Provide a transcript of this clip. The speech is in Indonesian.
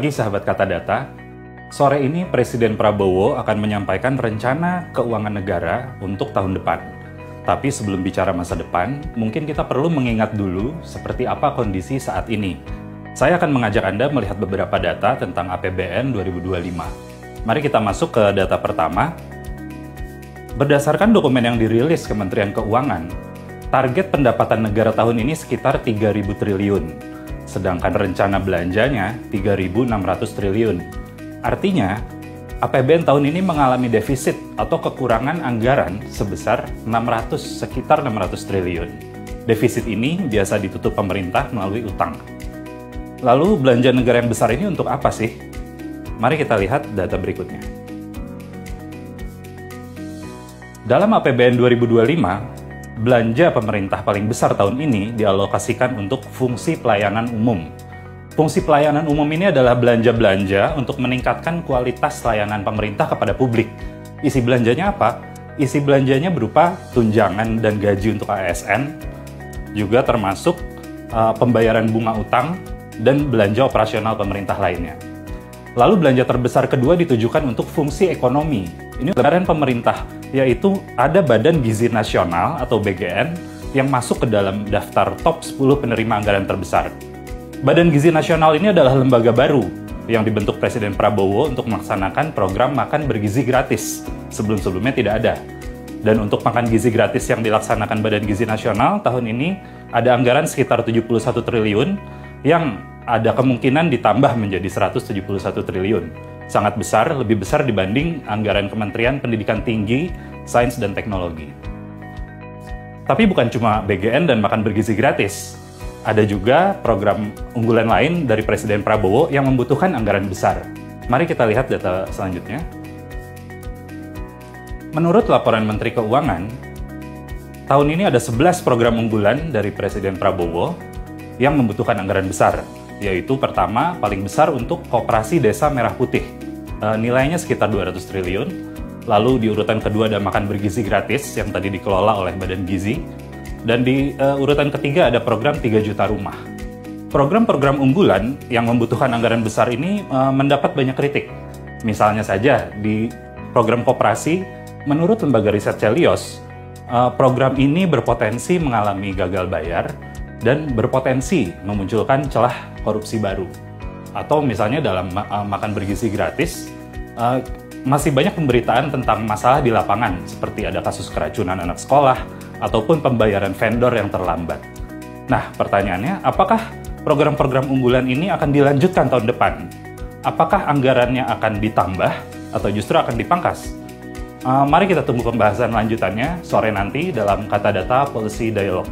Bagi sahabat Kata Data, sore ini Presiden Prabowo akan menyampaikan rencana keuangan negara untuk tahun depan. Tapi sebelum bicara masa depan, mungkin kita perlu mengingat dulu seperti apa kondisi saat ini. Saya akan mengajak Anda melihat beberapa data tentang APBN 2025. Mari kita masuk ke data pertama. Berdasarkan dokumen yang dirilis Kementerian Keuangan, target pendapatan negara tahun ini sekitar 3.000 triliun. Sedangkan rencana belanjanya 3.600 triliun. Artinya, APBN tahun ini mengalami defisit atau kekurangan anggaran sebesar sekitar 600 triliun. Defisit ini biasa ditutup pemerintah melalui utang. Lalu belanja negara yang besar ini untuk apa sih? Mari kita lihat data berikutnya. Dalam APBN 2025, belanja pemerintah paling besar tahun ini dialokasikan untuk fungsi pelayanan umum. Fungsi pelayanan umum ini adalah belanja-belanja untuk meningkatkan kualitas layanan pemerintah kepada publik. Isi belanjanya apa? Isi belanjanya berupa tunjangan dan gaji untuk ASN, juga termasuk pembayaran bunga utang dan belanja operasional pemerintah lainnya. Lalu belanja terbesar kedua ditujukan untuk fungsi ekonomi. Ini anggaran pemerintah, yaitu ada Badan Gizi Nasional atau BGN yang masuk ke dalam daftar top 10 penerima anggaran terbesar. Badan Gizi Nasional ini adalah lembaga baru yang dibentuk Presiden Prabowo untuk melaksanakan program makan bergizi gratis. Sebelum-sebelumnya tidak ada. Dan untuk makan gizi gratis yang dilaksanakan Badan Gizi Nasional tahun ini ada anggaran sekitar 71 triliun yang ada kemungkinan ditambah menjadi 171 triliun. Sangat besar, lebih besar dibanding anggaran Kementerian Pendidikan Tinggi, Sains dan Teknologi. Tapi bukan cuma BGN dan makan bergizi gratis. Ada juga program unggulan lain dari Presiden Prabowo yang membutuhkan anggaran besar. Mari kita lihat data selanjutnya. Menurut laporan Menteri Keuangan, tahun ini ada 11 program unggulan dari Presiden Prabowo yang membutuhkan anggaran besar, yaitu pertama, paling besar untuk Koperasi Desa Merah Putih. Nilainya sekitar 200 triliun. Lalu di urutan kedua ada makan bergizi gratis yang tadi dikelola oleh Badan Gizi. Dan di urutan ketiga ada program 3 juta rumah. Program-program unggulan yang membutuhkan anggaran besar ini mendapat banyak kritik. Misalnya saja di program koperasi, menurut lembaga riset Celios, program ini berpotensi mengalami gagal bayar dan berpotensi memunculkan celah korupsi baru. Atau misalnya dalam makan bergizi gratis, masih banyak pemberitaan tentang masalah di lapangan, seperti ada kasus keracunan anak sekolah, ataupun pembayaran vendor yang terlambat. Nah, pertanyaannya, apakah program-program unggulan ini akan dilanjutkan tahun depan? Apakah anggarannya akan ditambah atau justru akan dipangkas? Mari kita tunggu pembahasan lanjutannya sore nanti dalam Kata Data Policy Dialog.